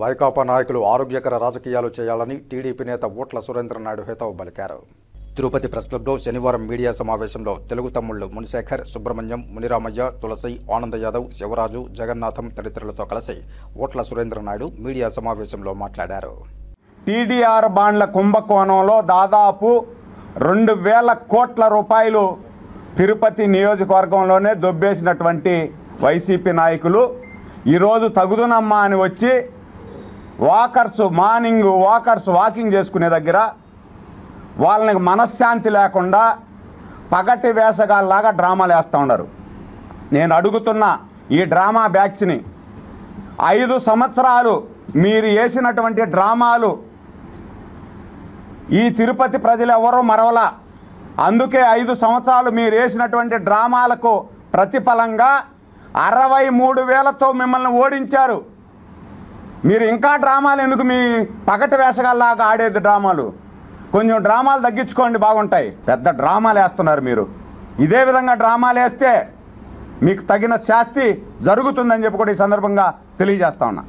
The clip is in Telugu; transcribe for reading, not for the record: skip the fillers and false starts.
వైకాపా నాయకులు ఆరోగ్యకర రాజకీయాలు చేయాలని టీడీపీ నేత ఓట్ల సురేంద్రనాయుడు హితవు పలికారు. తిరుపతి ప్రెస్ క్లబ్లో శనివారం మీడియా సమావేశంలో తెలుగు తమ్ముళ్లు మునిశేఖర్, సుబ్రహ్మణ్యం, మునిరామయ్య, తులసి, ఆనంద యాదవ్, శివరాజు, జగన్నాథం తదితరులతో కలిసి ఓట్ల సురేంద్రనాయుడు మీడియా సమావేశంలో మాట్లాడారు. టీడీఆర్ బాండ్ల కుంభకోణంలో దాదాపు 2,000 కోట్ల రూపాయలు తిరుపతి నియోజకవర్గంలోనే దొబ్బేసినటువంటి వైసీపీ నాయకులు ఈరోజు తగుదునమ్మా అని వచ్చి మార్నింగ్ వాకింగ్ చేసుకునే దగ్గర వాళ్ళకి మనశ్శాంతి లేకుండా పగటి వేసగాల్లాగా డ్రామాలు వేస్తూ ఉన్నారు. నేను అడుగుతున్న ఈ డ్రామా బ్యాచ్ని 5 సంవత్సరాలు మీరు వేసినటువంటి డ్రామాలు ఈ తిరుపతి ప్రజలు ఎవరో మరవలా. అందుకే 5 సంవత్సరాలు మీరు వేసినటువంటి డ్రామాలకు ప్రతిఫలంగా 63,000తో మిమ్మల్ని ఓడించారు. మీరు ఇంకా డ్రామాలు ఎందుకు? మీ పగటి వేసగాల్లాగా ఆడేది డ్రామాలు. కొంచెం డ్రామాలు తగ్గించుకోండి, బాగుంటాయి. పెద్ద డ్రామాలు వేస్తున్నారు మీరు. ఇదే విధంగా డ్రామాలు వేస్తే మీకు తగిన శాస్తి జరుగుతుందని చెప్పి కూడా ఈ సందర్భంగా తెలియజేస్తా ఉన్నా.